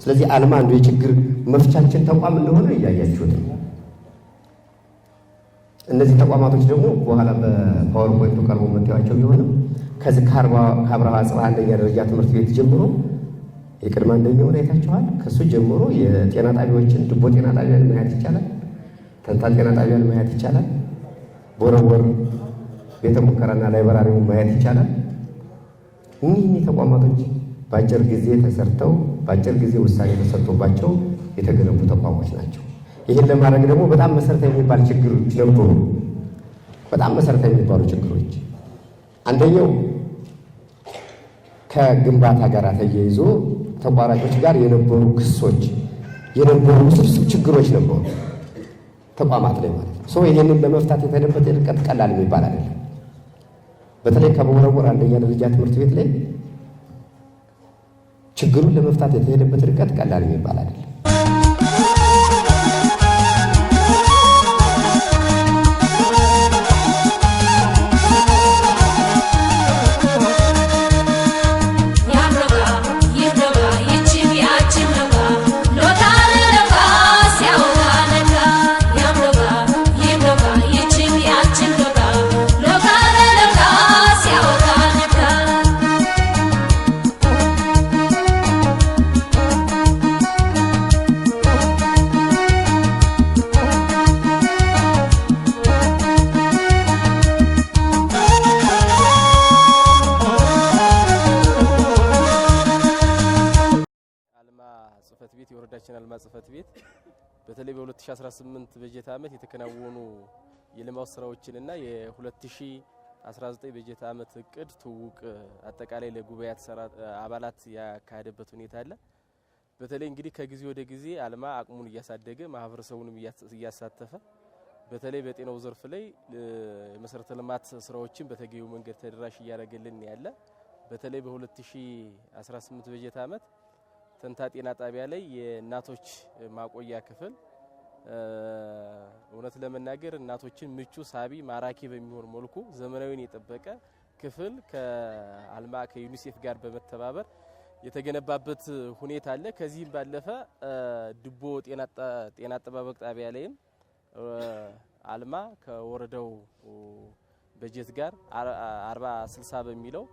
ስለዚህ አልማ አንዱ የችግር መፍቻችን ተቋም እንደሆነ እያያችሁት ነው። እነዚህ ተቋማቶች ደግሞ በኋላ በፓወርፖይንቱ ቀርቦ መጥቷቸው ቢሆንም ከዚህ ከአብርሃ አጽብሃ አንደኛ ደረጃ ትምህርት ቤት ጀምሮ የቅድመ አንደኛውን አይታችኋል። ከሱ ጀምሮ የጤና ጣቢያዎችን ድቦ ጤና ጣቢያን ማየት ይቻላል። ተንታ ጤና ጣቢያን ማየት ይቻላል። ቦረቦር ቤተ ሙከራና ላይብራሪውን ማየት ይቻላል። እነዚህ ተቋማቶች በአጭር ጊዜ ተሰርተው በአጭር ጊዜ ውሳኔ ተሰጥቶባቸው የተገነቡ ተቋሞች ናቸው። ይህን ለማድረግ ደግሞ በጣም መሰረታዊ የሚባል ችግሮች ነበሩ። በጣም መሰረታዊ የሚባሉ ችግሮች አንደኛው ከግንባታ ጋር ተያይዞ ተቋራጮች ጋር የነበሩ ክሶች የነበሩ ውስብስብ ችግሮች ነበሩ ተቋማት ላይ ማለት ነው። ይሄንን ለመፍታት የተሄደበት ርቀት ቀላል የሚባል አይደለም። በተለይ ከቦረቦር አንደኛ ደረጃ ትምህርት ቤት ላይ ችግሩን ለመፍታት የተሄደበት ርቀት ቀላል የሚባል አይደለም። የወረዳችን አልማ ጽፈት ቤት በተለይ በ2018 በጀት ዓመት የተከናወኑ የልማት ስራዎችንና የ2019 በጀት ዓመት እቅድ ትውውቅ አጠቃላይ ለጉባኤ አባላት ያካሄደበት ሁኔታ አለ። በተለይ እንግዲህ ከጊዜ ወደ ጊዜ አልማ አቅሙን እያሳደገ ማህበረሰቡንም እያሳተፈ በተለይ በጤናው ዘርፍ ላይ የመሰረተ ልማት ስራዎችን በተገቢው መንገድ ተደራሽ እያደረገልን ያለ በተለይ በ2018 በጀት ዓመት ተንታ ጤና ጣቢያ ላይ የእናቶች ማቆያ ክፍል እውነት ለመናገር እናቶችን ምቹ፣ ሳቢ፣ ማራኪ በሚሆን መልኩ ዘመናዊን የጠበቀ ክፍል ከአልማ ከዩኒሴፍ ጋር በመተባበር የተገነባበት ሁኔታ አለ። ከዚህም ባለፈ ድቦ ጤና አጠባበቅ ጣቢያ ላይም አልማ ከወረዳው በጀት ጋር 40/60 በሚለው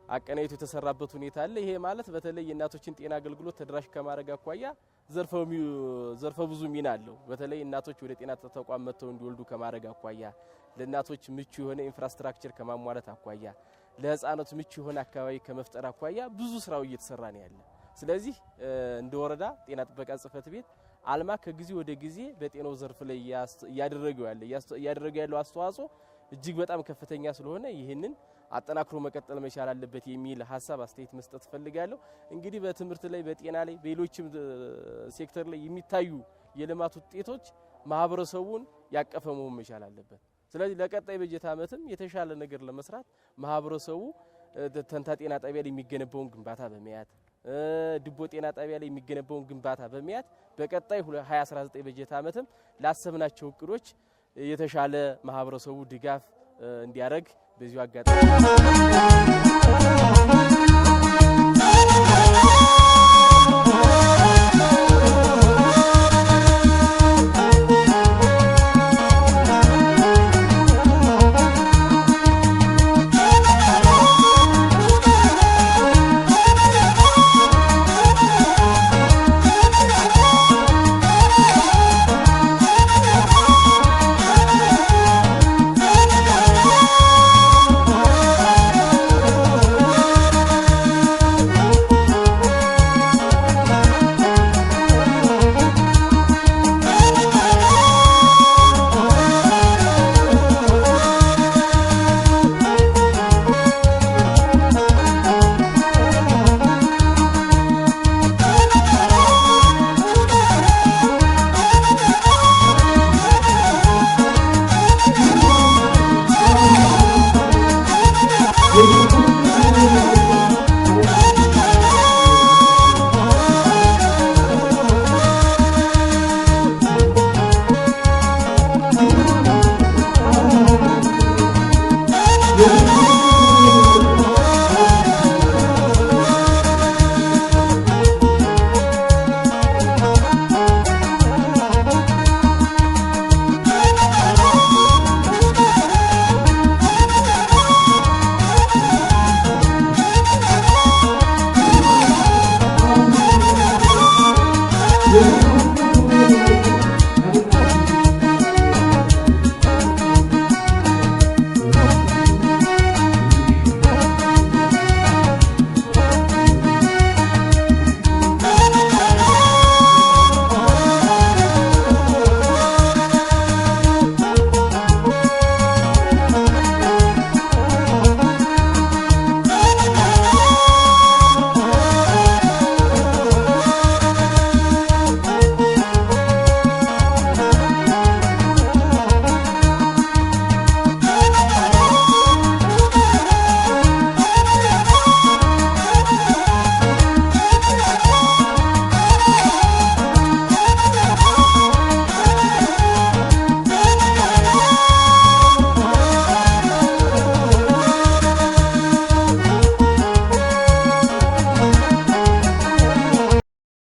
አቀናይቱ የተሰራበት ሁኔታ አለ። ይሄ ማለት በተለይ የእናቶችን ጤና አገልግሎት ተደራሽ ከማድረግ አኳያ ዘርፈ ብዙ ሚና አለው። በተለይ እናቶች ወደ ጤና ተቋም መጥተው እንዲወልዱ ከማድረግ አኳያ፣ ለእናቶች ምቹ የሆነ ኢንፍራስትራክቸር ከማሟላት አኳያ፣ ለህፃናት ምቹ የሆነ አካባቢ ከመፍጠር አኳያ ብዙ ስራው እየተሰራ ነው ያለ። ስለዚህ እንደ ወረዳ ጤና ጥበቃ ጽፈት ቤት አልማ ከጊዜ ወደ ጊዜ በጤናው ዘርፍ ላይ እያደረገ ያለው አስተዋጽኦ እጅግ በጣም ከፍተኛ ስለሆነ ይህንን አጠናክሮ መቀጠል መቻል አለበት የሚል ሐሳብ አስተያየት መስጠት ፈልጋለሁ። እንግዲህ በትምህርት ላይ በጤና ላይ በሌሎችም ሴክተር ላይ የሚታዩ የልማት ውጤቶች ማህበረሰቡን ያቀፈ መሆን መቻል አለበት። ስለዚህ ለቀጣይ በጀት ዓመትም የተሻለ ነገር ለመስራት ማህበረሰቡ ተንታ ጤና ጣቢያ ላይ የሚገነባውን ግንባታ በመያት ድቦ ጤና ጣቢያ ላይ የሚገነባውን ግንባታ በመያት በቀጣይ 2019 በጀት ዓመትም ላሰብናቸው እቅዶች የተሻለ ማህበረሰቡ ድጋፍ እንዲያደርግ በዚሁ አጋጣሚ